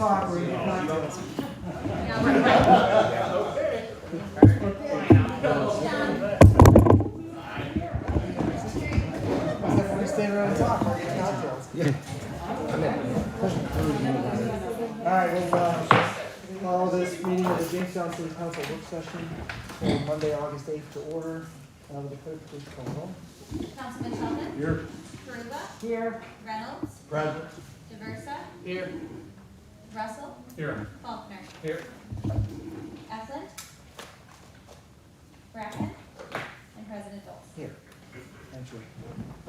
talk or eat cocktails. We stand around and talk or eat cocktails. All right, we'll call this meeting of the Jamestown City Council work session for Monday, August 8th to order. With the clerk, please call roll. Councilman Sheldon? Here. Karuba? Here. Reynolds? Present. Diversa? Here. Russell? Here. Faulkner? Here. Eklund? Bracken? And President Doles. Here. Thank you.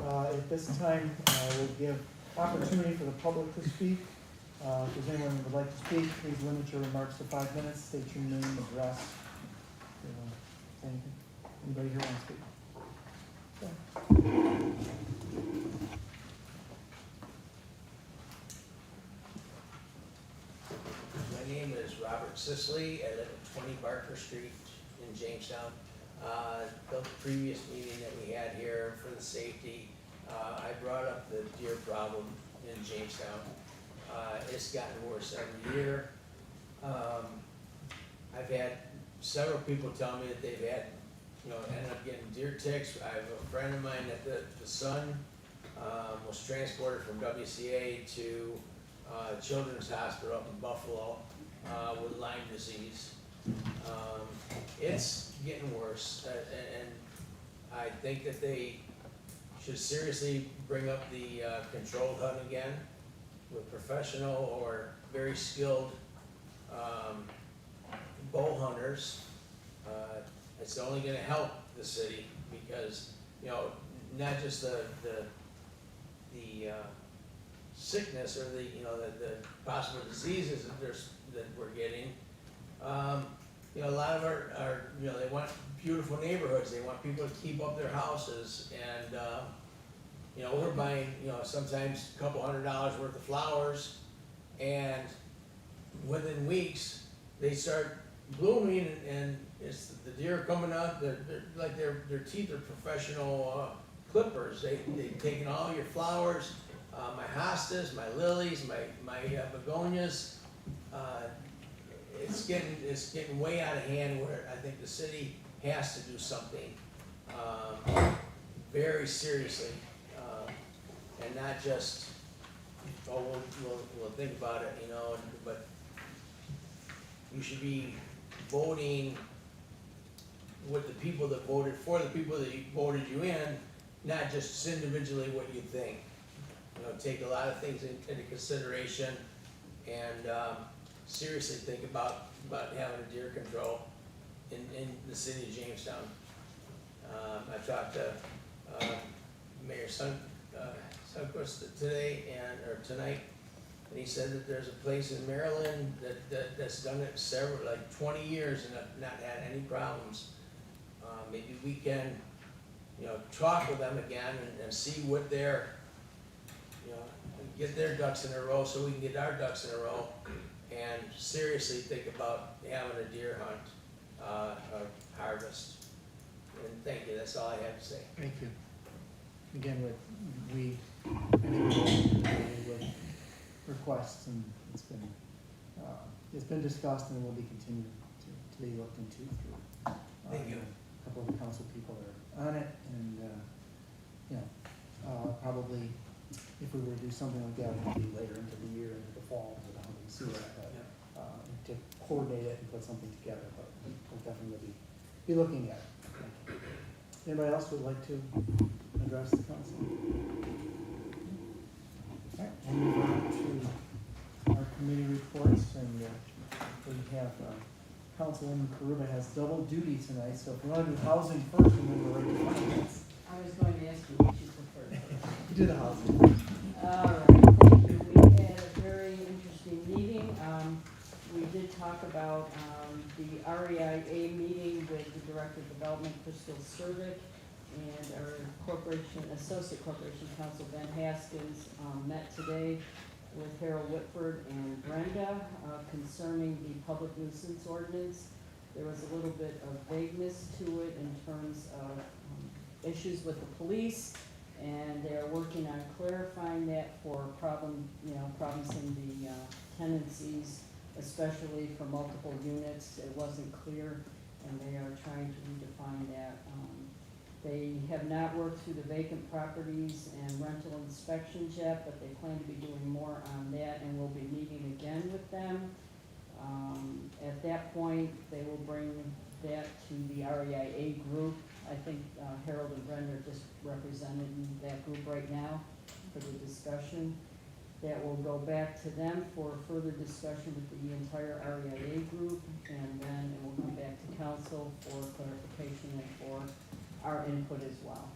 At this time, we'll give opportunity for the public to speak. If there's anyone who would like to speak, please limit your remarks to 5 minutes. State your name, address. Anything? Anybody here want to speak? Okay. My name is Robert Sisley. I live at 20 Barker Street in Jamestown. The previous meeting that we had here for the safety, I brought up the deer problem in Jamestown. It's gotten worse every year. I've had several people tell me that they've had, ended up getting deer ticks. I have a friend of mine that the son was transported from WCA to Children's Hospital up in Buffalo with Lyme disease. It's getting worse, and I think that they should seriously bring up the controlled hunt again with professional or very skilled bow hunters. It's only going to help the city because, not just the sickness or the possible diseases that we're getting. A lot of our they want beautiful neighborhoods. They want people to keep up their houses, and we're buying sometimes a couple $100 worth of flowers, and within weeks they start blooming, and it's the deer coming out. Their teeth are professional clippers. They've taken all your flowers, my hostas, my lilies, my begonias. It's getting way out of hand where I think the city has to do something very seriously, and not just we'll think about it, but you should be voting with the people that voted for the people that voted you in, not just individually what you think. Take a lot of things into consideration, and seriously think about having a deer control in the city of Jamestown. I talked to Mayor Sunquist today or tonight, and he said that there's a place in Maryland that's done it 20 years and not had any problems. Maybe we can, talk with them again and see what their, get their ducks in a row so we can get our ducks in a row, and seriously think about having a deer hunt, or harvest. And thank you. That's all I have to say. Thank you. Again, with requests, and it's been discussed and will be continued to be looked into through. Thank you. A couple of the council people are on it, and probably if we were to do something like that, it would be later into the year, into the fall, to the hunting season, to coordinate it and put something together. But we'll definitely be looking at it. Anybody else would like to address the council? All right, we'll move on to our committee reports, and we have Councilwoman Karuba has double duty tonight, so if we want to do housing first, and then go right to finance. I was going to ask you what you prefer. You do the housing. All right, thank you. We had a very interesting meeting. We did talk about the REIA meeting with the Director of Development, Crystal Cervic, and our Associate Corporation Counsel, Ben Haskins, met today with Harold Whitford and Brenda concerning the public nuisance ordinance. There was a little bit of vagueness to it in terms of issues with the police, and they're working on clarifying that for problems in the tenancies, especially for multiple units. It wasn't clear, and they are trying to redefine that. They have not worked through the vacant properties and rental inspections yet, but they plan to be doing more on that, and we'll be meeting again with them. At that point, they will bring that to the REIA group. I think Harold and Brenda are just represented in that group right now for the discussion. That will go back to them for further discussion with the entire REIA group, and then it will come back to council for clarification and for our input as well.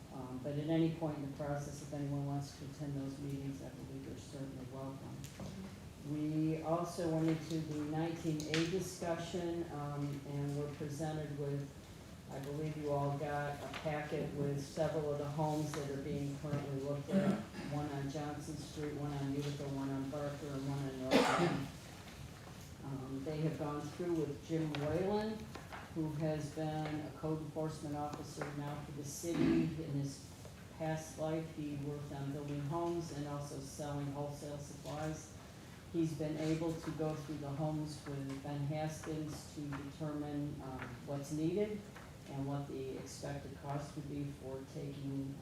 But at any point in the process, if anyone wants to attend those meetings, I believe they're certainly welcome. We also went into the 19A discussion, and were presented with, I believe you all got a packet with several of the homes that are being currently looked at. One on Johnson Street, one on Utica, one on Barker, and one on North End. They have gone through with Jim Whalen, who has been a code enforcement officer now for the city. In his past life, he worked on building homes and also selling wholesale supplies. He's been able to go through the homes with Ben Haskins to determine what's needed and what the expected cost would be for taking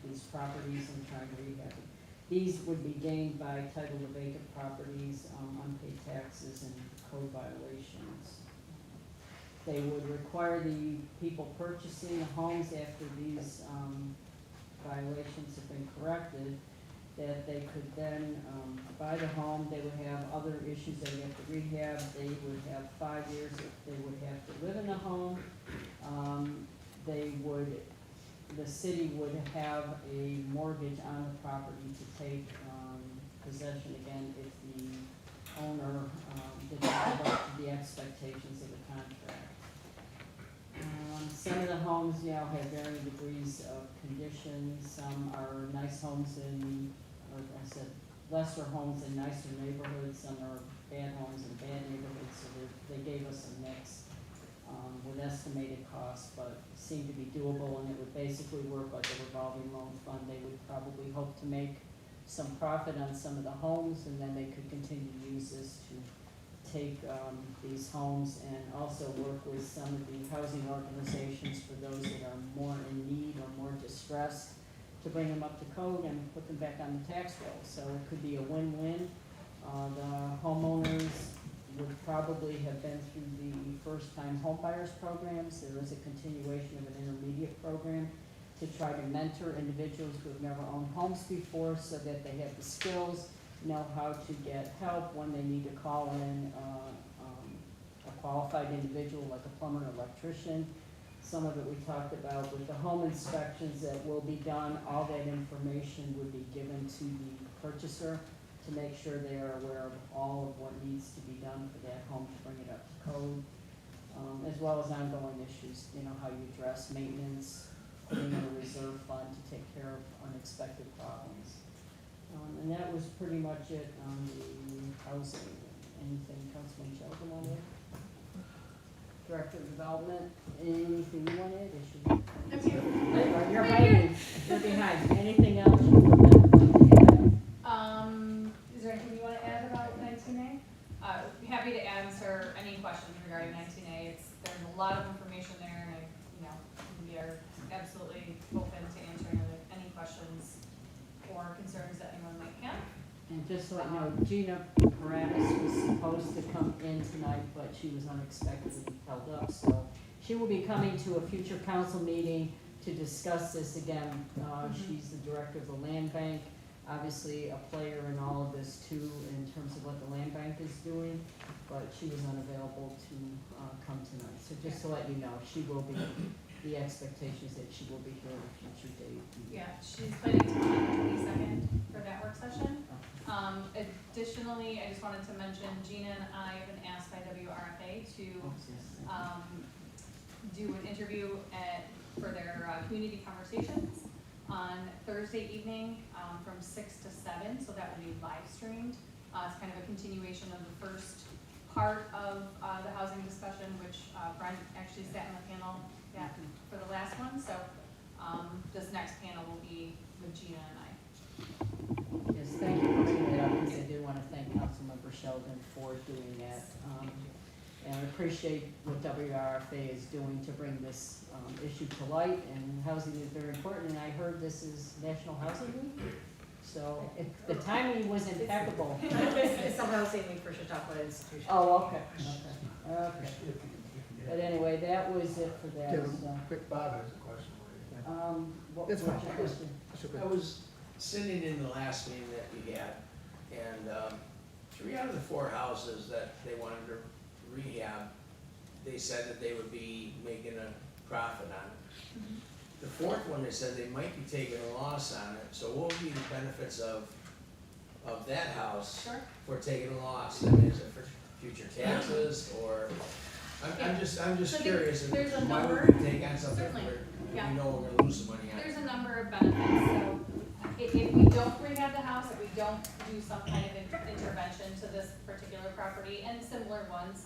these properties and trying to rehab it. These would be gained by title to vacant properties, unpaid taxes, and code violations. They would require the people purchasing the homes after these violations have been corrected, that they could then buy the home. They would have other issues they would have to rehab. They would have 5 years if they would have to live in the home. The city would have a mortgage on the property to take possession again if the owner did not live up to the expectations of the contract. Some of the homes, have varying degrees of condition. Some are nice homes in, or I said, lesser homes in nicer neighborhoods. Some are bad homes in bad neighborhoods. So they gave us a mix with estimated costs, but seemed to be doable, and it would basically work like a revolving loan fund. They would probably hope to make some profit on some of the homes, and then they could continue to use this to take these homes and also work with some of the housing organizations for those that are more in need or more distressed, to bring them up to code and put them back on the tax roll. So it could be a win-win. The homeowners would probably have been through the first-time homebuyers programs. There is a continuation of an intermediate program to try to mentor individuals who have never owned homes before, so that they have the skills, know how to get help when they need to call in a qualified individual like a plumber or electrician. Some of it we talked about with the home inspections that will be done. All that information would be given to the purchaser to make sure they are aware of all of what needs to be done for that home to bring it up to code, as well as ongoing issues, how you address maintenance, putting in a reserve fund to take care of unexpected problems. And that was pretty much it on the housing. Anything Councilman Sheldon want to add? Director of Development, anything you want to add? I'm here. You're hiding, you're behind. Anything else you would like to add? Is there anything you want to add about 19A? Happy to answer any questions regarding 19A. There's a lot of information there, and we are absolutely open to answering any questions or concerns that anyone might have. And just to let you know, Gina Paranis was supposed to come in tonight, but she was unexpectedly held up, so she will be coming to a future council meeting to discuss this again. She's the director of the land bank, obviously a player in all of this too, in terms of what the land bank is doing, but she was unavailable to come tonight. So just to let you know, she will be, the expectation is that she will be here at a future date. Yeah, she's planning to come on the 22nd for that work session. Additionally, I just wanted to mention, Gina and I have been asked by WRFA to do an interview for their community conversations on Thursday evening from 6 to 7, so that will be live streamed. It's kind of a continuation of the first part of the housing discussion, which Brent actually sat in the panel for the last one, so this next panel will be with Gina and I. Yes, thank you for bringing that up, because I do want to thank Councilmember Sheldon Sheldon for doing that. And I appreciate what WRFA is doing to bring this issue to light, and housing is very important, and I heard this is National Housing Week, so the timing was impeccable. It's a housing week for Chautauqua institution. Oh, okay. But anyway, that was it for that, Kevin, so. quick, Bob has a question for you. What's That's your fine. question? That's okay. I was sitting in the last meeting that we had, and 3 out of the 4 houses that they wanted to rehab, they said that they would be making a profit on it. The 4th one, they said they might be taking a loss on it, so what would be the benefits of that house Sure. for taking a loss? I mean, is it for future taxes, or, I'm just So curious, there's a why number- would we take on something Certainly, where yeah. we know we're gonna lose some money on it? There's a number of benefits, so if we don't rehab the house, if we don't do some kind of intervention to this particular property and similar ones,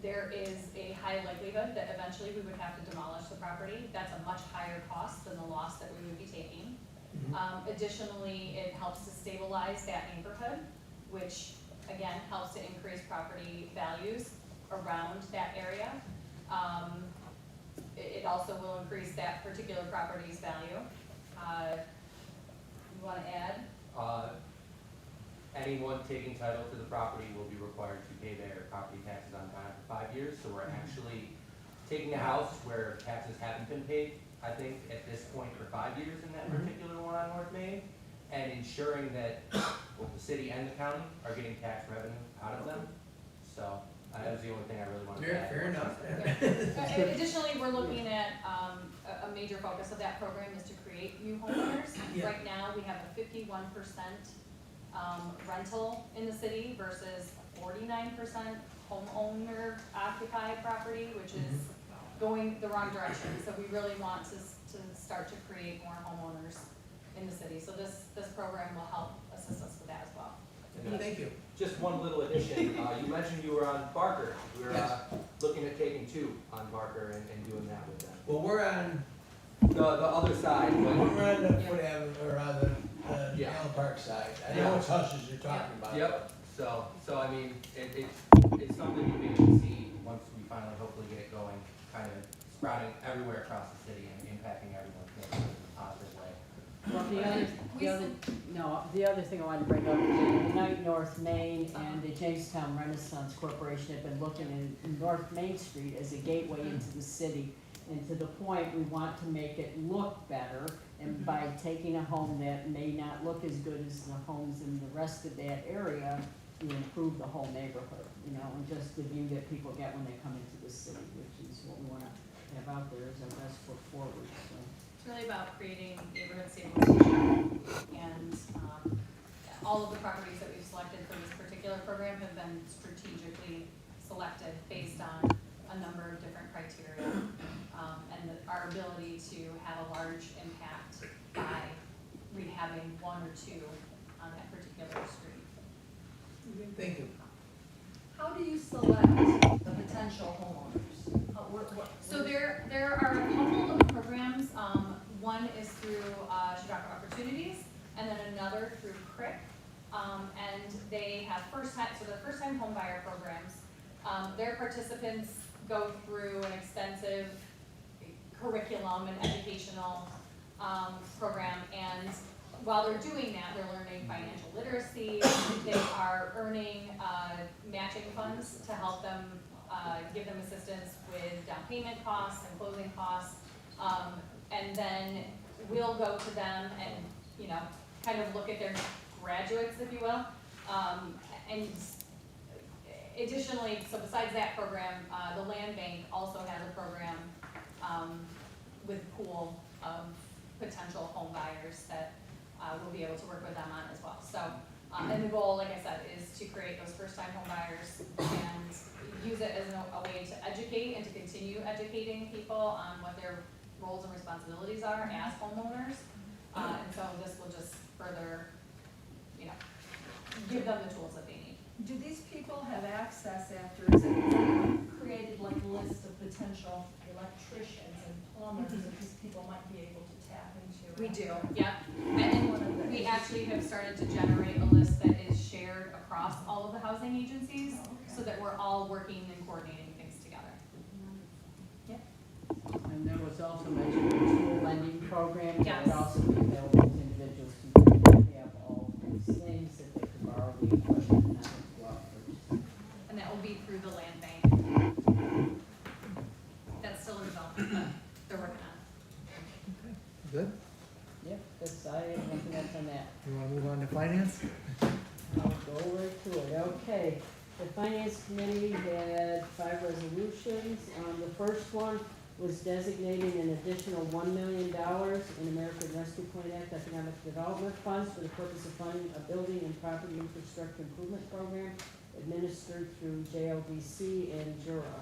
there is a high likelihood that eventually we would have to demolish the property. That's a much higher cost than the loss that we would be taking. Additionally, it helps to stabilize that neighborhood, which again, helps to increase property values around that area. It also will increase that particular property's value. You wanna add? Anyone taking title to the property will be required to pay their property taxes on time for 5 years, so we're actually taking a house where taxes haven't been paid, I think, at this point for 5 years in that particular one on North Main, and ensuring that both the city and the county are getting tax revenue out of them, so that was the only thing I really wanted to add. Fair enough. Additionally, we're looking at, a major focus of that program is to create new homeowners. Yeah. Right now, we have a 51% rental in the city versus 49% homeowner occupied property, which is going the wrong direction. So we really want to start to create more homeowners in the city. So this program will help assist us with that as well. Thank you. Just one little addition, you mentioned you were on Barker, we were Yes. looking at taking 2 on Barker and doing that with them. Well, we're on, The other side, but we're on the Foot Avenue, or on the, Yeah. Allen Park side. I know which houses you're talking about. Yep, so I mean, it's something you'll be able to see once we finally hopefully get it going, kind of sprouting everywhere across the city and impacting everyone in a positive way. Well, the other thing I wanted to bring up, is Unite North Main and the Jamestown Renaissance Corporation have been looking in North Main Street as a gateway into the city. And to the point, we want to make it look better, and by taking a home that may not look as good as the homes in the rest of that area, you improve the whole neighborhood, you know, and just the view that people get when they come into the city, which is what we wanna have out there as our best foot forward, so. It's really about creating neighborhood stabilization, and all of the properties that we've selected for this particular program have been strategically selected based on a number of different criteria, and our ability to have a large impact by rehabbing 1 or 2 on that particular street. Thank you. How do you select the potential homeowners? So there are a couple of programs, one is through Chautauqua Opportunities, and then another through CRIC, and they have they're first-time home buyer programs. Their participants go through an extensive curriculum and educational program, and while they're doing that, they're learning financial literacy, they are earning matching funds to help them, give them assistance with down payment costs and closing costs, and then we'll go to them and, you know, kind of look at their graduates, if you will, and additionally, so besides that program, the Land Bank also has a program with a pool of potential home buyers that we'll be able to work with them on as well. So, and the goal, like I said, is to create those first-time home buyers and use it as a way to educate and to continue educating people on what their roles and responsibilities are as homeowners. And so this will just further, you know, give them the tools that they need. Do these people have access after, is it created like a list of potential electricians and plumbers that these people might be able to tap into? We do, yep. And we actually have started to generate a list that is shared shared across all of the housing agencies, so that we're all working and coordinating things together. And there was also mentioned a tool lending program that would Yes. also be available to individuals who don't have all these things, that they could borrow the equipment and not have to go out first. And that will be through the land bank. That's still in development, they're working on it. Good. Yep, that's, I have nothing else on that. You wanna move on to finance? I'll go right to it, okay. The finance committee had 5 resolutions. The first one was designating an additional $1 million in American Rescue Plan Act Economic Development Funds for the purpose of funding a building and property infrastructure improvement program administered through JLDC and JURA.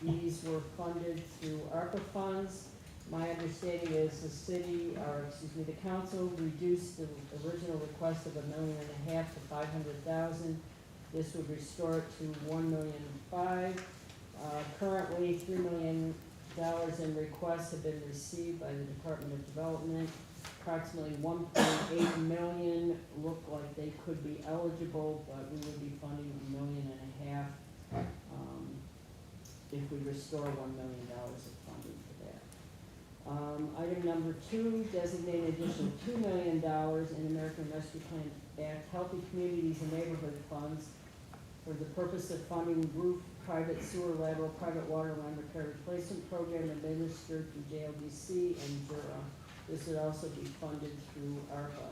These were funded through ARPA funds. My understanding is the council reduced the original request of $1.5 million to $500,000. This would restore it to $1.5 million. Currently, $3 million in requests have been received by the Department of Development. Approximately 1.8 million look like they could be eligible, but we would be funding $1.5 million if we restore $1 million of funding for that. Item number 2, designate an additional $2 million in American Rescue Plan Act Healthy Communities and Neighborhood Funds for the purpose of funding roof, private sewer lateral, private water line repair replacement program administered through JLDC and JURA. This would also be funded through ARPA.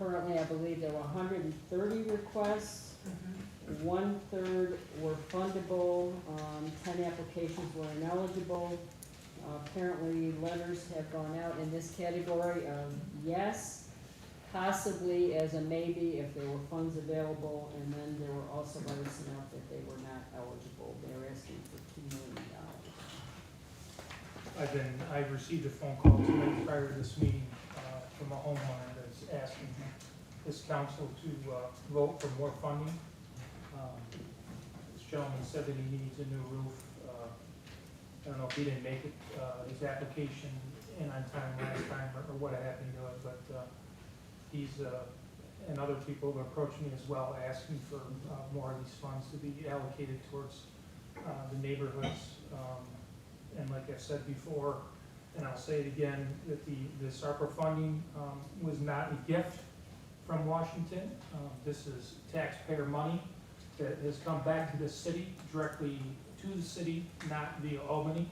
Currently, I believe there were 130 requests. 1/3 were fundable, 10 applications were ineligible. Apparently, letters have gone out in this category of yes, possibly as a maybe if there were funds available, and then there were also letters sent out that they were not eligible. They were asking for $2 million. I received a phone call tonight prior to this meeting, from a homeowner that's asking this council to, vote for more funding. This gentleman said that he needs a new roof. I don't know if he didn't make it, his application in on time last time, or what happened to it, but, he's, and other people have approached me as well, asking for, more of these funds to be allocated towards, the neighborhoods. And like I've said before, and I'll say it again, that this ARPA funding, was not a gift from Washington. This is taxpayer money that has come back to the city, directly to the city, not via Albany.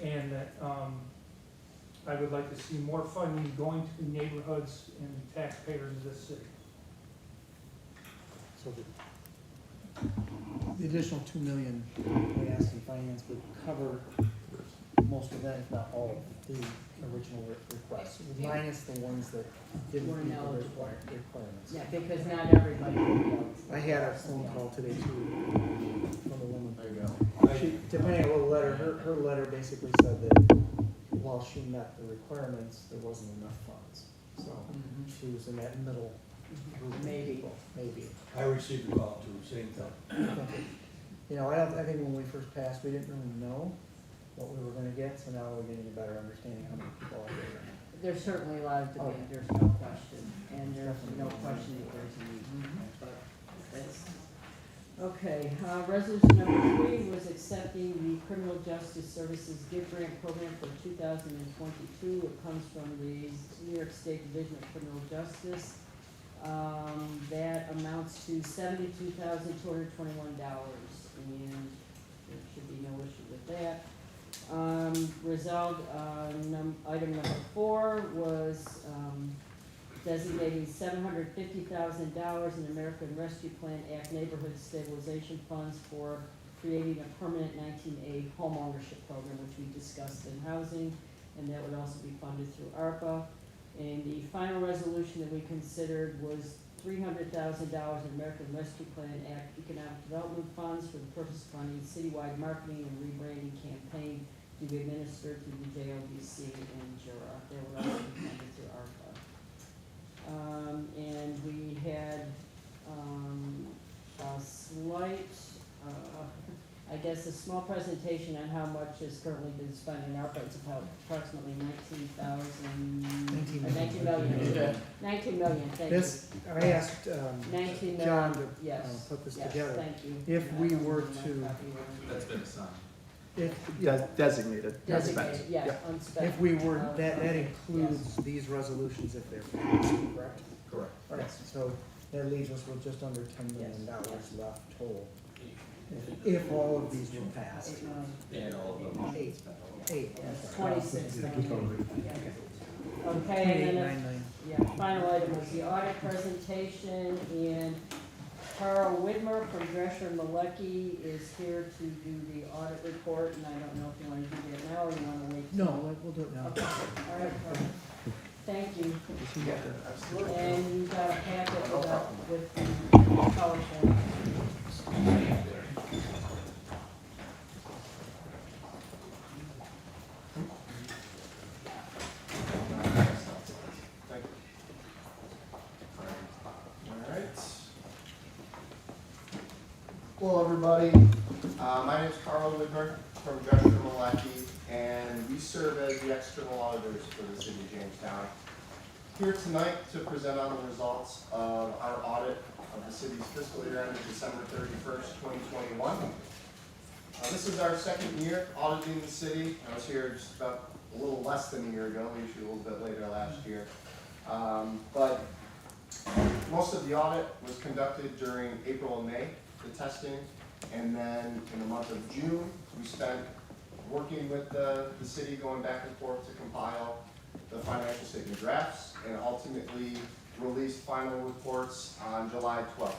And that, I would like to see more funding going to the neighborhoods and taxpayers of this city. So the additional $2 million we asked in finance would cover most of that, if not all of the original requests, minus the ones that didn't Weren't meet the eligible. requirements. Yeah, because not everybody will be eligible. I had a phone call today too, from a woman. There you go. She, depending on what letter, her letter basically said that while she met the requirements, there wasn't enough funds. So she was in that middle group of Maybe. people, maybe. I received a call too, same thing. You know, I think when we first passed, we didn't really know what we were gonna get, so now we're getting a better understanding how many people are there. There's certainly a lot of debate, Okay. there's no question, and there's no question that there's a need. But that's, okay, resolution number 3 was accepting the Criminal Justice Services Gift Grant Program for 2022. It comes from the New York State Division of Criminal Justice. That amounts to $72,221, and there should be no issue with that. Item number 4 was, designating $750,000 in American Rescue Plan Act Neighborhood Stabilization Funds for creating a permanent 19A home ownership program, which we discussed in housing, and that would also be funded through ARPA. And the final resolution that we considered was $300,000 in American Rescue Plan Act Economic Development Funds for the purpose of funding citywide marketing and rebranding campaign to be administered through the JLDC and JURA. They would also be funded through ARPA. And we had a slight, I guess guess, a small presentation on how much has currently been spent in ARPA. It's about approximately 19 million. 19 million, thank you. This, I asked, 19 John million, to, yes. put this Yes, together. thank you. If And we I don't were have my to- copy with me. That's been assigned. If, Designated. Designated, yes, unspent. if we were, that Yes. includes these resolutions if they're passed, correct? Correct. All right, so that leaves us with just under $10 million left total. If all of these were passed. 8 million. And all of them. Eight. Eight. Yes, I'm sorry. 26 million. Okay, and then, 2899. yeah, final item was the audit presentation, and Carl Widmer from Drescher Malecki is here to do the audit report, and I don't know if you want to do that now or you want to wait. No, we'll do it now. Okay, all right, Carl. Thank you. Absolutely. And you got a packet with the PowerPoint. Thank you. All right. Hello, everybody. My name is Carl Widmer from Drescher Malecki, and we serve as the external auditors for the city of Jamestown. Here tonight to present on the results of our audit of the city's fiscal year ended December 31st, 2021. This is our second year auditing the city. I was here just about a little less than a year ago, usually a little bit later last year. But most of the audit was conducted during April and May, the testing. And then in the month of June, we spent working with the city, going back and forth to compile the financial statement drafts, and ultimately released final reports on July 12th.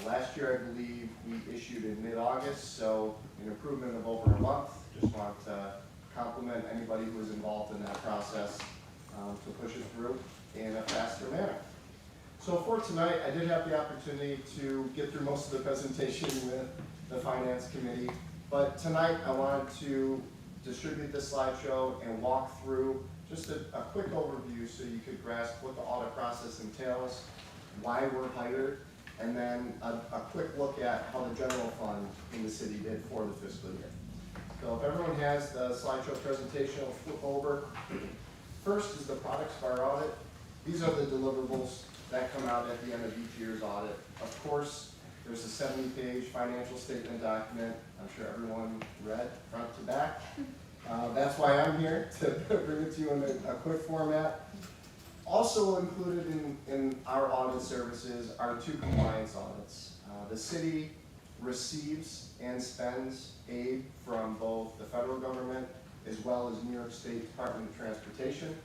Last year, I believe, we issued in mid-August, so an improvement of over a month. Just want to compliment anybody who was involved in that process to push it through in a faster manner. So for tonight, I did have the opportunity to get through most of the presentation with the Finance Committee, but tonight I wanted to distribute the slideshow and walk through just a quick overview so you could grasp what the audit process entails, why we're hired, and then a quick look at how the general fund in the city did for the fiscal year. So if everyone has the slideshow presentation, I'll flip over. First is the products of our audit. These are the deliverables that come out at the end of each year's audit. Of course, there's a 70-page financial statement document. I'm sure everyone read front to back. That's why I'm here, to bring it to you in a quick format. Also included in our audit services are 2 compliance audits. The city receives and spends aid from both the federal government as well as New York State Department of Transportation.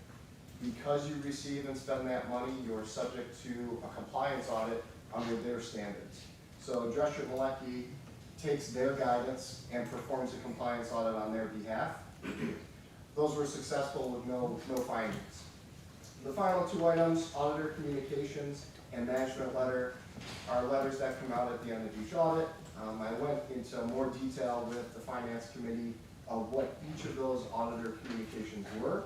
Because you receive and spend that money, you're subject to a compliance audit under their standards. So Drescher Malecki takes their guidance and performs a compliance audit on their behalf. Those were successful with no findings. The final 2 items, auditor communications and management letter, are letters that come out at the end of each audit. I went into more detail with the Finance Committee of what each of those auditor communications were.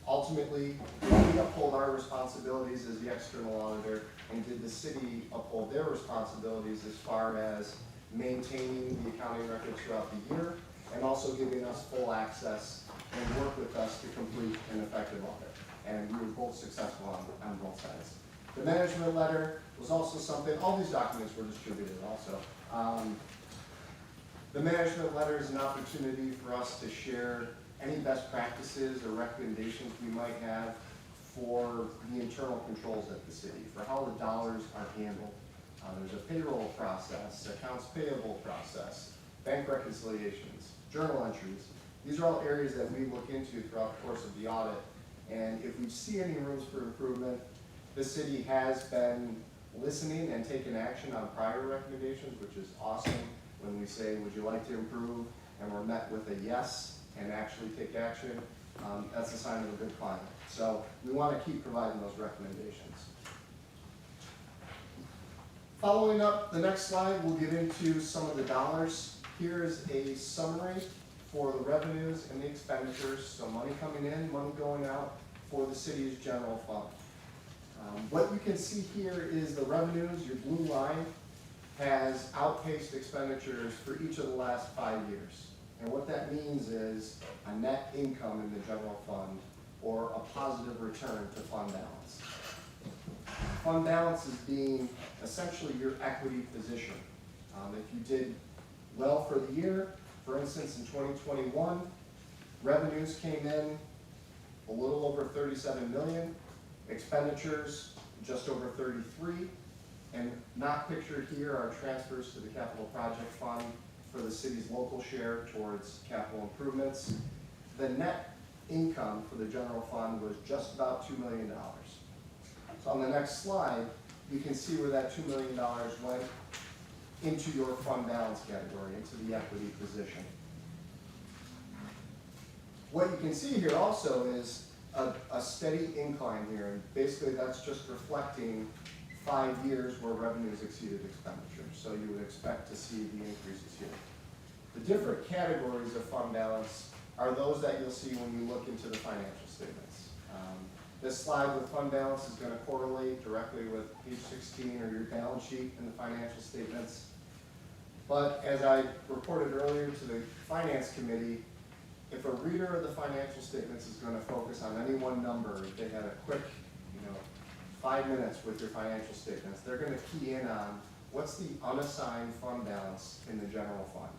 Ultimately, we uphold our responsibilities as the external auditor, and did the city uphold their responsibilities as far as maintaining the accounting records throughout the year, and also giving us full access and work with us to complete an effective audit. And we were both successful on both sides. The management letter was also something, all these documents were distributed also. The management letter is an opportunity for us to share any best practices or recommendations we might have for the internal controls at the city, for how the dollars are handled. There's a payroll process, accounts payable process, bank reconciliations, journal entries. These are all areas that we look into throughout the course of the audit. And if we see any rooms for improvement, the city has been listening and taken action on prior recommendations, which is awesome. When we say, would you like to improve? And we're met with a yes and actually take action, that's a sign of a good climate. So we want to keep providing those recommendations. Following up, the next slide, we'll get into some of the dollars. Here's a summary for the revenues and the expenditures, so money coming in, money going out for the city's general fund. What you can see here is the revenues, your blue line, has outpaced expenditures for each of the last 5 years. And what that means is a net income in the general fund or a positive return to fund balance. Fund balance is being essentially your equity position. If you did well for the year, for instance, in 2021, revenues came in a little over 37 million, expenditures just over 33, and not pictured here are transfers to the capital project fund for the city's local share towards capital improvements. The net income for the general fund was just about $2 million. So on the next slide, you can see where that $2 million went into your fund balance category, into the equity position. What you can see here also is a steady incline here, and basically that's just reflecting 5 years where revenues exceeded expenditures. So you would expect to see the increases here. The different categories of fund balance are those that you'll see when you look into the financial statements. This slide with fund balance is going to correlate directly with page 16 or your balance sheet in the financial statements. But as I reported earlier to the finance committee, if a reader of the financial statements is going to focus on any one number, if they had a quick, 5 minutes with your financial statements, they're going to key in on what's the unassigned fund balance in the general fund.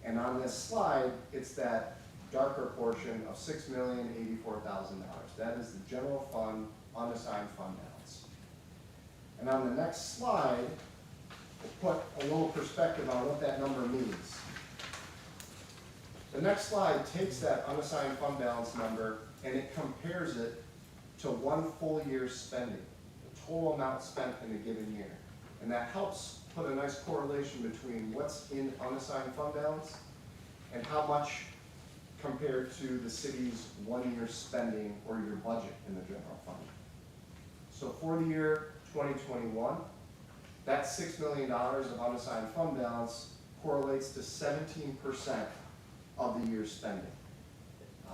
And on this slide, it's that darker portion of $6,084,000. That is the general fund unassigned fund balance. And on the next slide, we'll put a little perspective on what that number means. The next slide takes that unassigned fund balance number and it compares it to one full year's spending, the total amount spent in a given year. And that helps put a nice correlation between what's in unassigned fund balance and how much compared to the city's 1 year spending or your budget in the general fund. So for the year 2021, that $6 million of unassigned fund balance correlates to 17% of the year's spending.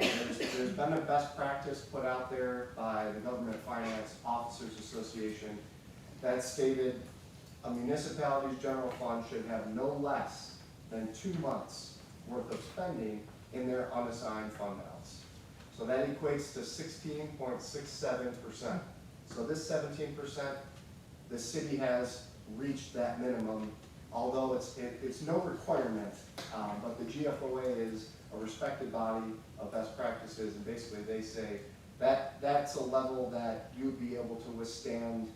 There's been a best practice put out there by the Government Finance Officers Association that stated a municipality's general fund should have no less than 2 months worth of spending in their unassigned fund balance. So that equates to 16.67%. So this 17%, the city has reached that minimum, although it's no requirement, but the GFOA is a respected body of best practices, and basically they say that that's a level that you would be able to withstand,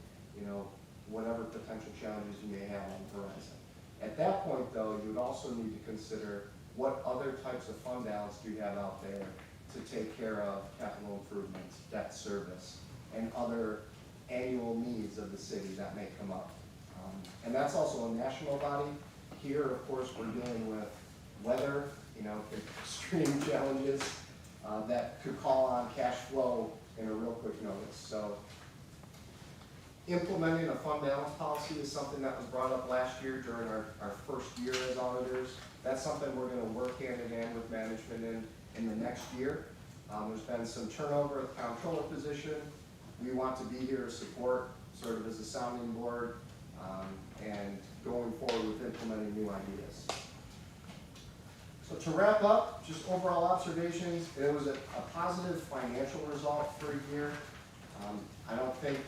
whatever potential challenges you may have on the horizon. At that point, though, you would also need to consider what other types of fund balance do you have out there to take care of capital improvements, debt service, and other annual needs of the city that may come up. And that's also a national body. Here, of course, we're dealing with weather, extreme challenges that could call on cash flow in a real quick notice. So implementing a fund balance policy is something that was brought up last year during our first year as auditors. That's something we're going to work hand in hand with management in the next year. There's been some turnover at the comptroller position. We want to be here to support sort of as a sounding board and going forward with implementing new ideas. So to wrap up, just overall observations, it was a positive financial result for a year. I don't think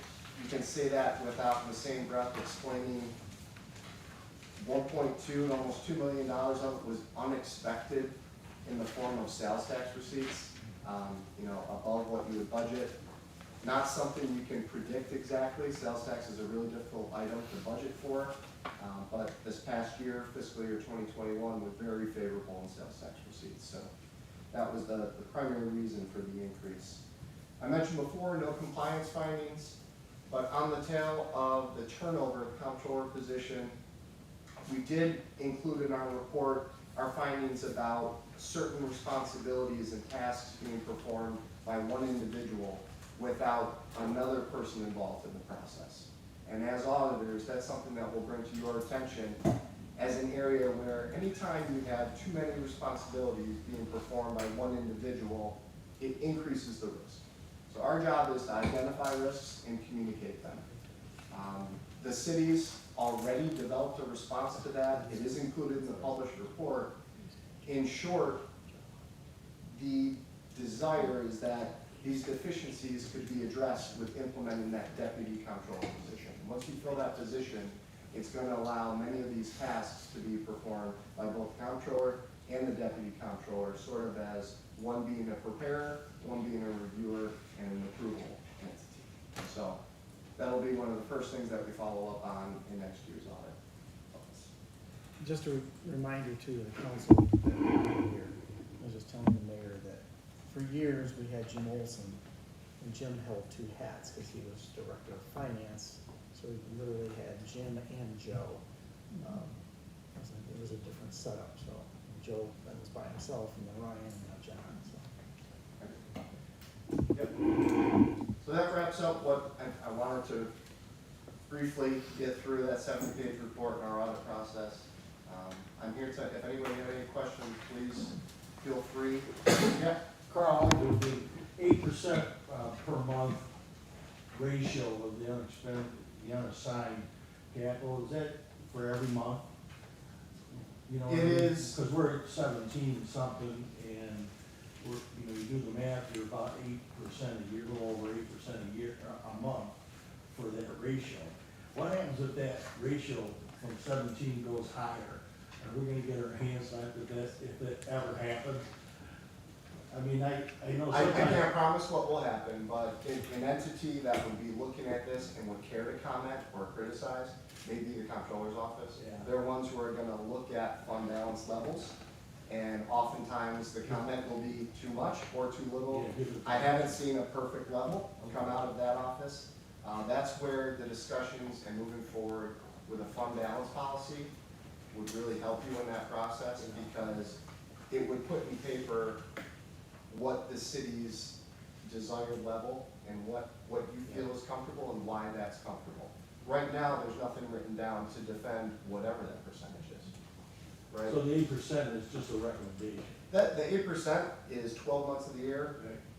you can say that without in the same breath explaining 1.2 and almost $2 million of it was unexpected in the form of sales tax receipts, above what you would budget. Not something you can predict exactly. Sales tax is a really difficult item to budget for, but this past year, fiscal year 2021, was very favorable in sales tax receipts. So that was the primary reason for the increase. I mentioned before, no compliance findings, but on the tail of the turnover comptroller position, we did include in our report our findings about certain responsibilities and tasks being performed by one individual without another person involved in the process. And as auditors, that's something that we'll bring to your attention as an area where anytime you have too many responsibilities being performed by one individual, it increases the risk. So our job is to identify risks and communicate them. The cities already developed a response to that. It is included in the published report. In short, the desire is that these deficiencies could be addressed with implementing that deputy comptroller position. Once you fill that position, it's going to allow many of these tasks to be performed by both the comptroller and the deputy comptroller, sort of as one being a preparer, one being a reviewer, and an approval entity. So that'll be one of the first things that we follow up on in next year's audit. Just a reminder to the council that we're here, I was just telling the mayor that for years we had Jim Olson, and Jim held two hats because he was director of finance, so we literally had Jim and Joe. It was a different setup, so Joe then was by himself, and then Ryan, and now John, so. Yep. So that wraps up what I wanted to briefly get through that 7-page report in our audit process. I'm here to, if anybody have any questions, please feel free. Yeah. Carl, the 8% per month ratio of the unassigned capital, is that for every month? You know, It is. Because we're at 17 something, and we're, you know, you do the math, you're about 8% a year, a little over 8% a year, a month for that ratio. What happens if that ratio from 17 goes higher? Are we gonna get our hands on it if that ever happens? I mean, I know I sometimes. can't promise what will happen, but an entity that would be looking at this and would care to comment or criticize, maybe the comptroller's office. Yeah. They're ones who are gonna look at fund balance levels, and oftentimes the comment will be too much or too little. Yeah, give it- I haven't seen a perfect level come out of that office. That's where the discussions and moving forward with a fund balance policy would really help you in that process, because it would put in paper what the city's desired level and what you feel is comfortable and why that's comfortable. Right now, there's nothing written down to defend whatever that percentage is, right? So the 8% is just a recommendation. The 8% is 12 months of the year,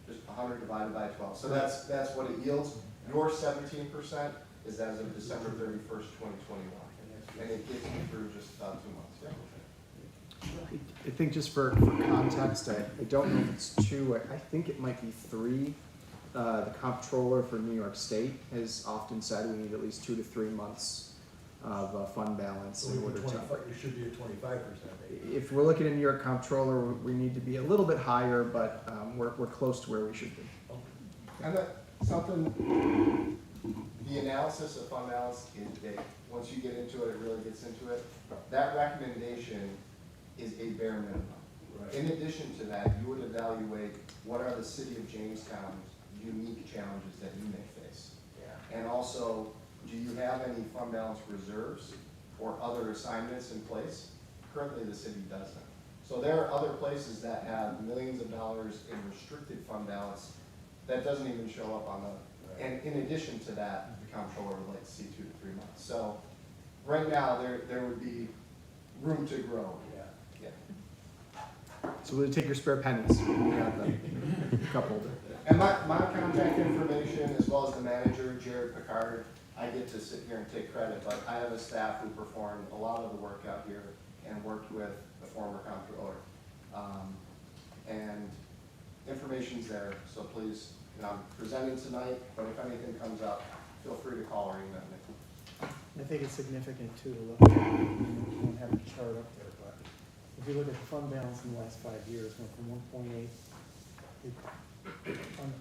just 100 divided by 12. So that's what it yields. Your 17% is as of December 31st, 2021. And it gets you through just about 2 months. Yeah. I think just for context, I don't know if it's two, I think it might be three. The comptroller for New York State has often said we need at least 2 to 3 months of fund balance So in order to. it should be a 25%. If we're looking at New York comptroller, we need to be a little bit higher, but we're close to where we should be. And something, the analysis of fund balance is big. Once you get into it, it really gets into it. That recommendation is a bare minimum. Right. In addition to that, you would evaluate what are the city of Jamestown's unique challenges that you may face. Yeah. And also, do you have any fund balance reserves or other assignments in place? Currently, the city doesn't. So there are other places that have millions of dollars in restricted fund balance that doesn't even show up on the, and in addition to that, the comptroller would like to see 2 to 3 months. So right now, there would be room to grow. Yeah. Yeah. So we'll take your spare pennies. We got a couple. And my contact information, as well as the manager, Jared Picard, I get to sit here and take credit, but I have a staff who performed a lot of the work out here and worked with the former comptroller. And information's there, so please, you know, I'm presenting tonight, but if anything comes up, feel free to call or email me. I think it's significant too to look at, we don't have a chart up there, but if you look at the fund balance in the last 5 years, went from 1.8,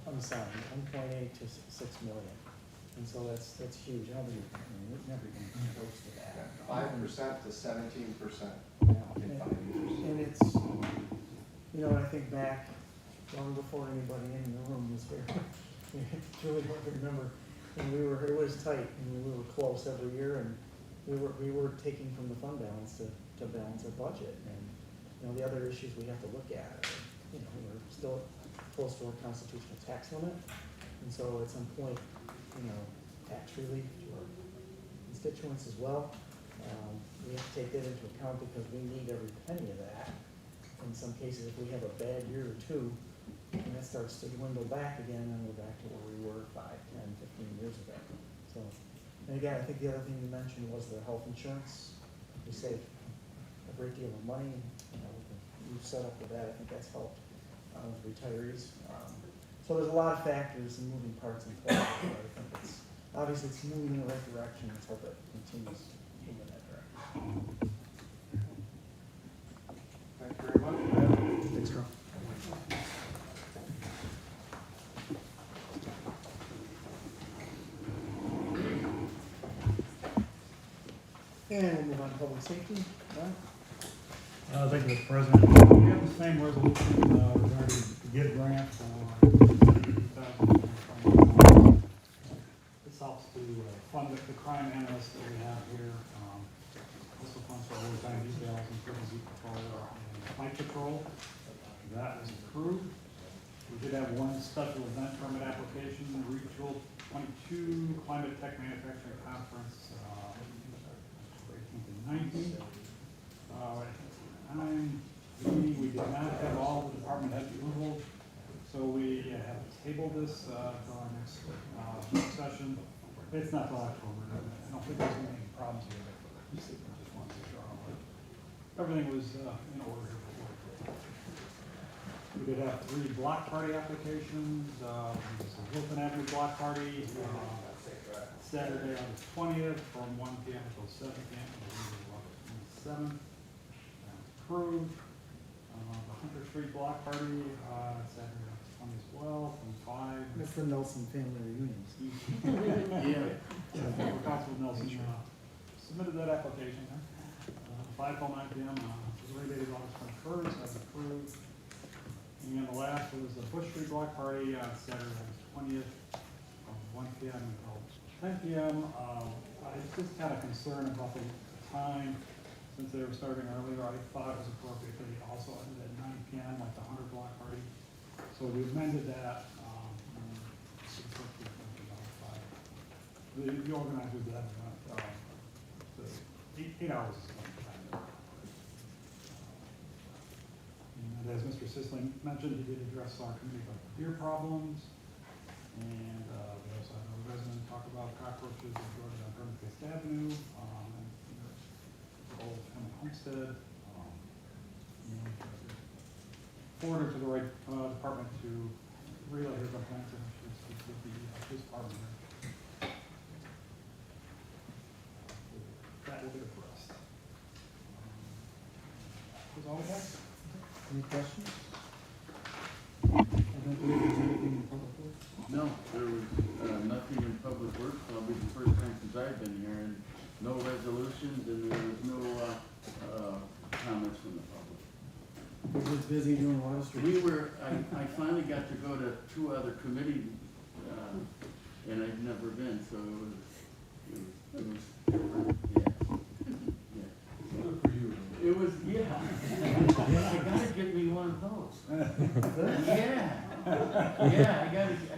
unassigned, 1.8 to 6 million. And so that's huge. I mean, we're never even close to that. 5% to 17% Yeah. in 5 years. And it's, you know, when I think back, long before anybody in the room was here, it's really hard to remember. And it was tight, and we were close every year, and we were taking from the fund balance to balance our budget. And, you know, the other issues we have to look at are, you know, we're still close to our constitutional tax limit. And so at some point, you know, tax relief to our constituents as well. We have to take that into account because we need every penny of that. In some cases, if we have a bad year or two, and that starts to dwindle back again, and we're back to where we were 5, 10, 15 years ago. So And again, I think the other thing you mentioned was the health insurance. We save a great deal of money, you know, with the new setup with that, I think that's helped with retirees. So there's a lot of factors and moving parts in play, but I think it's, obviously it's moving in the right direction, let's hope it continues to move in that direction. Thank you very much. Thanks, Carl. And we'll move on to public safety, Ron? Thank you, Mr. President. We have the same resolution regarding the GID grant for 2020. This helps to fund the crime analyst that we have here. Also funds for overtime details and prison patrol and night patrol. That was approved. We did have one special event permit application, Regional 22 Climate Tech Manufacturing Conference, 18th and 19th. We did not have all the department head approval, so we have tabled this to our next session. It's not till October. I don't think there's any problems here. Just want to make sure everything was in order here before. We did have 3 block party applications. There's a Wilton Avenue block party Saturday on the 20th from 1 p.m. until 7 p.m. The 27th. Approved. The Hunter Street block party Saturday on the 20th as well from 5. That's the Nelson family reunions. Yeah. Councilman Nelson submitted that application. 5 till 9 p.m. The rain date is August 21st. That's approved. And the last was the Bush Street block party on Saturday, August 20th, from 1 p.m. until 10 p.m. I just had a concern about the time, since they were starting earlier. I thought it was appropriate that they also ended at 9 p.m. like the 100 block party. So we amended that. It's appropriate to notify. The organizers did that. 8 hours is plenty of time. And as Mr. Sisling mentioned, he did address our community like deer problems. And we also had a resident talk about cockroaches and drugs on Hermanfist Avenue, and Old Family Homestead. And forwarded to the right department to relay his complaints and issues with his department. That will be addressed. That's all we have. Any questions? I don't believe there's anything in public works. No, there was nothing in public works. It'll be the first time since I've been here, and no resolutions, and there was no comments from the public. We're just busy doing Water Street. I finally got to go to 2 other committees, and I'd never been, so it was Good for you. It was, yeah. I gotta get me one of those. Yeah. Yeah, I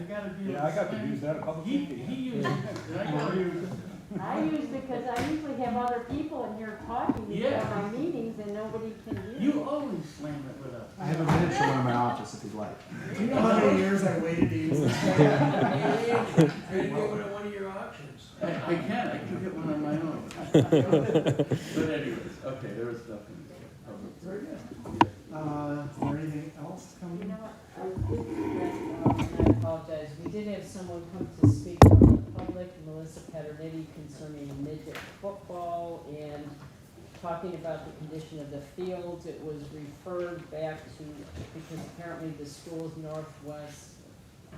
gotta be. Yeah, I got to use that a couple of He times. used it, and I gotta use it. I use because I usually have other people in here talking Yeah. before my meetings and nobody can hear. You always slam it with us. I have a miniature one in my office if you'd like. Do you know how many years I waited to use this? Ready to go to one of your auctions. I can get one on my own. But anyways, okay, there was stuff in there. Very good. Is there anything else You coming? know what, and I apologize, we did have someone come to speak from the public, Melissa Paternetti, concerning midget football and talking about the condition of the fields. It was referred back to, because apparently the schools northwest,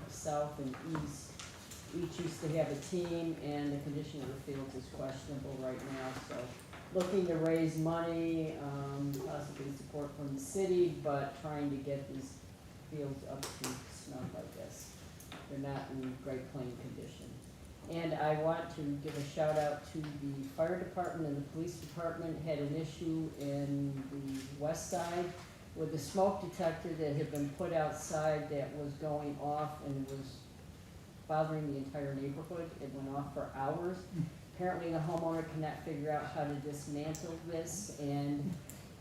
south, and east each used to have a team, and the condition of the fields is questionable right now, so looking to raise money, possibly support from the city, but trying to get these fields up to snuff, I guess. They're not in great clean condition. And I want to give a shout out to the fire department and the police department. Had an issue in the west side with a smoke detector that had been put outside that was going off and was bothering the entire neighborhood. It went off for hours. Apparently the homeowner cannot figure out how to dismantle this, and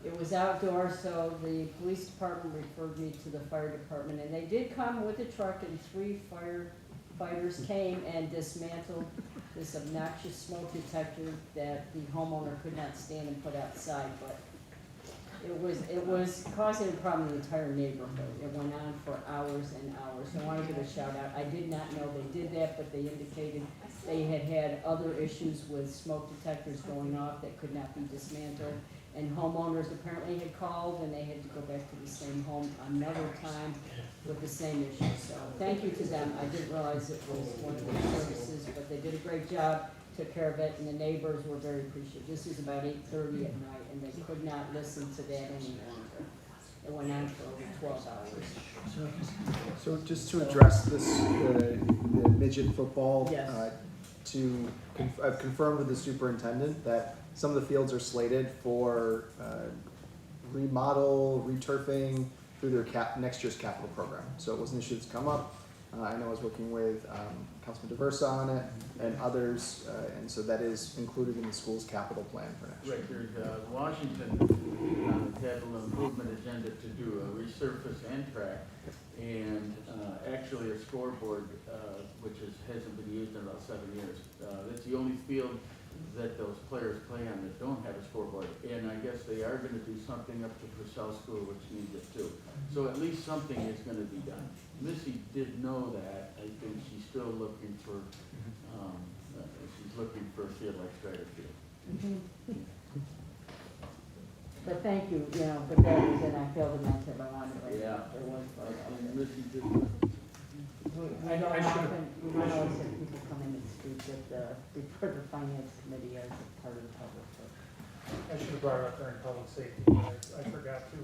it was outdoors, so the police department referred me to the fire department, and they did come with a truck and 3 fire fighters came and dismantled this obnoxious smoke detector that the homeowner could not stand and put outside, but it was causing a problem in the entire neighborhood. It went on for hours and hours. I want to give a shout out. I did not know they did that, but they indicated they had had other issues with smoke detectors going off that could not be dismantled. And homeowners apparently had called and they had to go back to the same home another time with the same issue. So thank you to them. I didn't realize it was one of their services, but they did a great job, took care of it, and the neighbors were very appreciative. This was about 8:30 at night and they could not listen to that any longer. It went on for over 12 hours. So just to address this, the midget football, Yes. I've confirmed with the superintendent that some of the fields are slated for remodel, returfing through their next year's capital program. So it was an issue that's come up. I know I was working with Councilman DeVersa on it and others, and so that is included in the school's capital plan for next year. Right, there's, Washington on the capital improvement agenda to do a resurface and track, and, actually a scoreboard, which hasn't been used in about 7 years. That's the only field that those players play on that don't have a scoreboard, and I guess they are gonna do something up to Purcell School, which needs it too. So at least something is gonna be done. Missy did know that. I think she's still looking for, she's looking for a field like Strider Field. But thank you, you know, but that was, and I failed to mention, I wanted to, Yeah. there was. And Missy did. We don't often, we don't always have people come in and speak at for the finance committee as a part of the public. I should have brought it up during public safety, but I forgot to,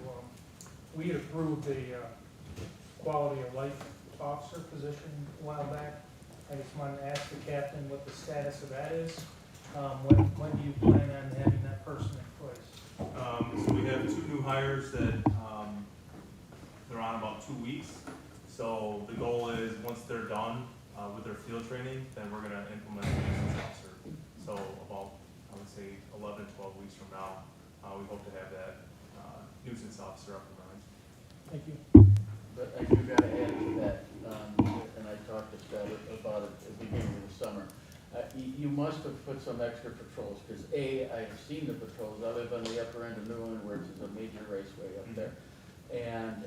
we had approved a quality of life officer position a while back. I just wanted to ask the captain what the status of that is. When do you plan on having that person in place? So we have 2 new hires that, they're on about 2 weeks. So the goal is, once they're done, with their field training, then we're gonna implement a nuisance officer. So about, I would say, 11, 12 weeks from now, we hope to have that, nuisance officer up and running. Thank you. But I do gotta add to that, and I talked to Scott about it at the beginning of the summer. You must have put some extra patrols, because I've seen the patrols, I live on the upper end of New England, where it's a major raceway up there. And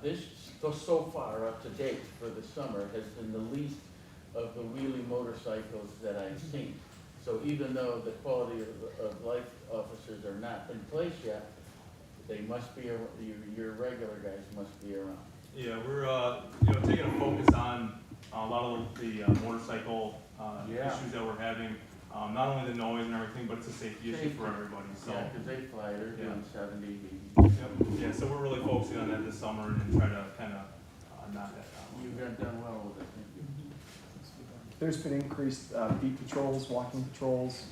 this, so far, up to date for the summer, has been the least of the wheelie motorcycles that I've seen. So even though the quality of life officers are not in place yet, they must be, your regular guys must be around. Yeah, we're, taking a focus on a lot of the motorcycle issues that we're having. Not only the noise and everything, but it's a safety issue for everybody, so. Yeah, because they fly, they're doing 70. Yeah, so we're really focusing on that this summer and try to kind of knock that down. You got done well with it, thank you. There's been increased beat patrols, walking patrols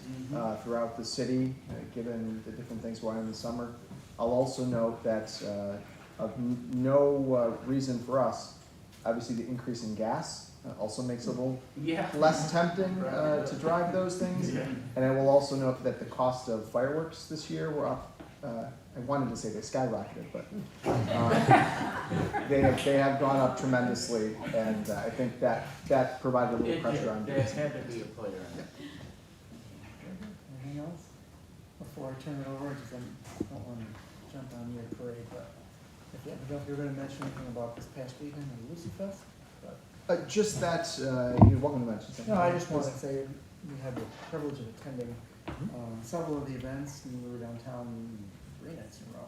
throughout the city, given the different things going on in the summer. I'll also note that of no reason for us, obviously the increase in gas also makes it a little less tempting to drive those things. And I will also note that the cost of fireworks this year were up. I wanted to say they skyrocketed, but they have gone up tremendously, and I think that provided a little pressure on There had to be a player in it. Anything else? Before I turn it over, because I don't want to jump on your parade, but if you're going to mention anything about this past weekend of Lucy Fest? Just that, you're welcome to mention something. No, I just wanted to say, we had the privilege of attending several of the events, and we were downtown 3 nights in a row.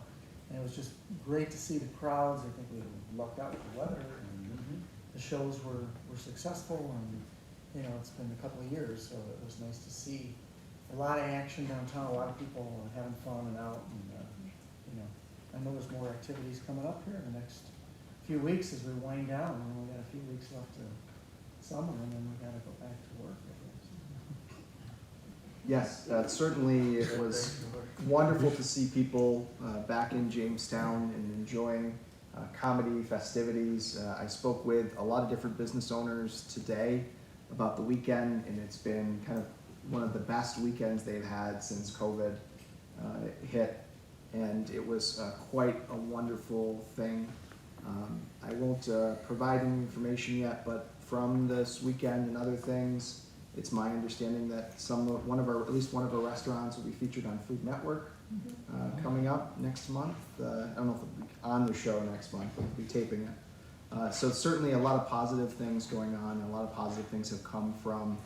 And it was just great to see the crowds. I think we lucked out with the weather, and the shows were successful, and, it's been a couple of years, so it was nice to see a lot of action downtown, a lot of people having fun and out, and, I know there's more activities coming up here in the next few weeks as we wind down. We got a few weeks left to summer, and then we gotta go back to work, I guess. Yes, certainly it was wonderful to see people back in Jamestown and enjoying comedy festivities. I spoke with a lot of different business owners today about the weekend, and it's been kind of one of the best weekends they've had since COVID hit, and it was quite a wonderful thing. I won't provide any information yet, but from this weekend and other things, it's my understanding that at least one of our restaurants will be featured on Food Network coming up next month. I don't know if it'll be on the show next month, but we'll be taping it. So certainly a lot of positive things going on, and a lot of positive things have come from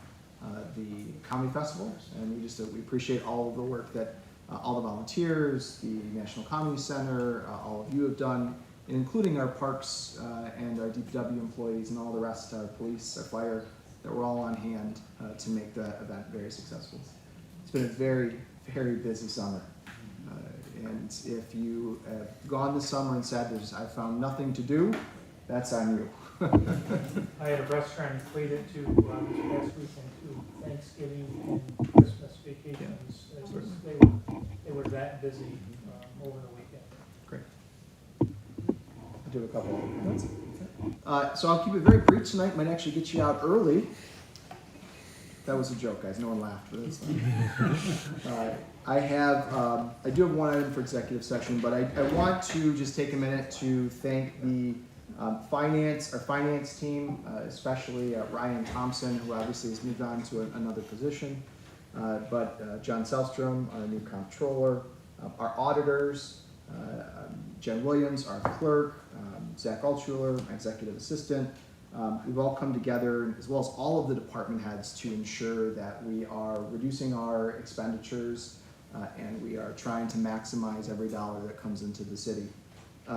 the Comedy Festival, and we appreciate all of the work that all the volunteers, the National Comedy Center, all of you have done, and including our parks and our DPW employees and all the rest, our police, our fire, that we're all on hand to make the event very successful. It's been a very, very busy summer. And if you have gone this summer and said, I found nothing to do, that's on you. I had a restaurant equated to this past weekend to Thanksgiving and Christmas vacations. It was, they were that busy over the weekend. Great. I'll do a couple of notes. So I'll keep it very brief tonight. Might actually get you out early. That was a joke, guys. No one laughed, but it's fine. I do have one item for executive session, but I want to just take a minute to thank the our finance team, especially Ryan Thompson, who obviously has moved on to another position, but John Selstrom, our new comptroller, our auditors, Jen Williams, our clerk, Zach Altschuler, my executive assistant. We've all come together, as well as all of the department heads, to ensure that we are reducing our expenditures and we are trying to maximize every dollar that comes into the city.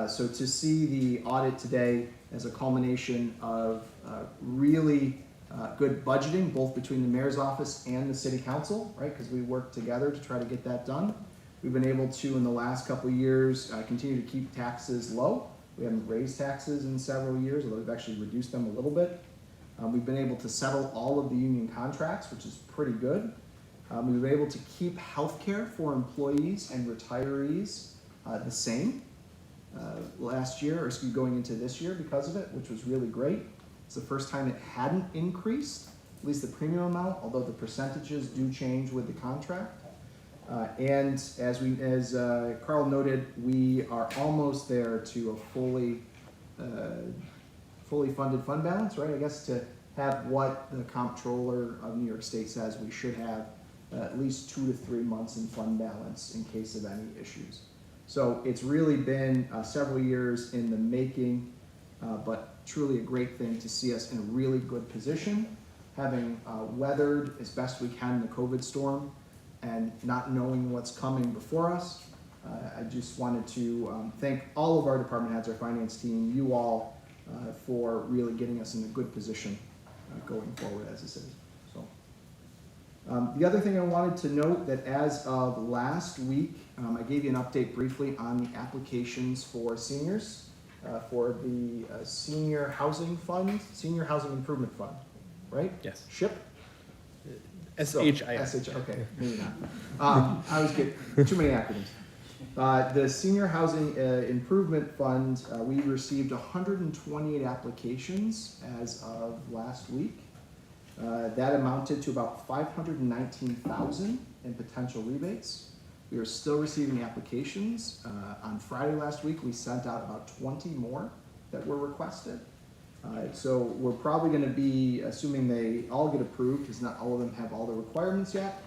So to see the audit today as a culmination of really good budgeting, both between the mayor's office and the city council, right? Because we work together to try to get that done. We've been able to, in the last couple of years, continue to keep taxes low. We haven't raised taxes in several years, although we've actually reduced them a little bit. We've been able to settle all of the union contracts, which is pretty good. We've been able to keep healthcare for employees and retirees the same last year, or excuse me, going into this year because of it, which was really great. It's the first time it hadn't increased, at least the premium amount, although the percentages do change with the contract. And as Carl noted, we are almost there to a fully funded fund balance, right? I guess to have what the comptroller of New York State says we should have at least 2 to 3 months in fund balance in case of any issues. So it's really been several years in the making, but truly a great thing to see us in a really good position, having weathered as best we can the COVID storm and not knowing what's coming before us. I just wanted to thank all of our department heads, our finance team, you all, for really getting us in a good position going forward as a city. So, the other thing I wanted to note that as of last week, I gave you an update briefly on the applications for seniors for the Senior Housing Fund, Senior Housing Improvement Fund, right? Yes. SHIP? SHIP. SH, okay, maybe not. I was getting too many acronyms. The Senior Housing Improvement Fund, we received 128 applications as of last week. That amounted to about $519,000 in potential rebates. We are still receiving applications. On Friday last week, we sent out about 20 more that were requested. So we're probably going to be, assuming they all get approved, because not all of them have all the requirements yet,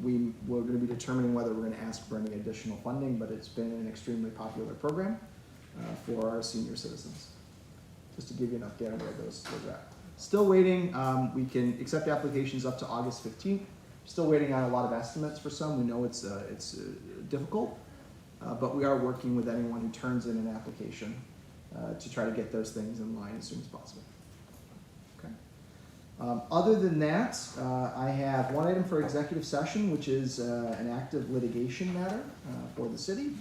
we're going to be determining whether we're going to ask for any additional funding, but it's been an extremely popular program for our senior citizens. Just to give you an update on where those are at. Still waiting. We can accept applications up to August 15th. Still waiting on a lot of estimates for some. We know it's difficult, but we are working with anyone who turns in an application to try to get those things in line as soon as possible. Okay. Other than that, I have one item for executive session, which is an active litigation matter for the city.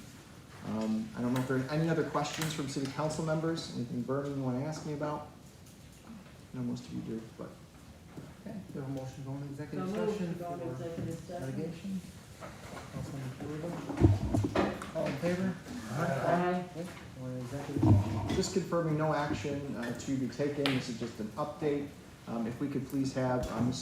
I don't know if there are any other questions from city council members. Anything burning you want to ask me about? I know most of you do, but. Okay, we have a motion going to executive So moved session to go into for executive session. litigation. Councilman Fleury. All in favor? Aye. Okay, we're in executive session. Just confirming no action to be taken. This is just an update. If we could please have Mr.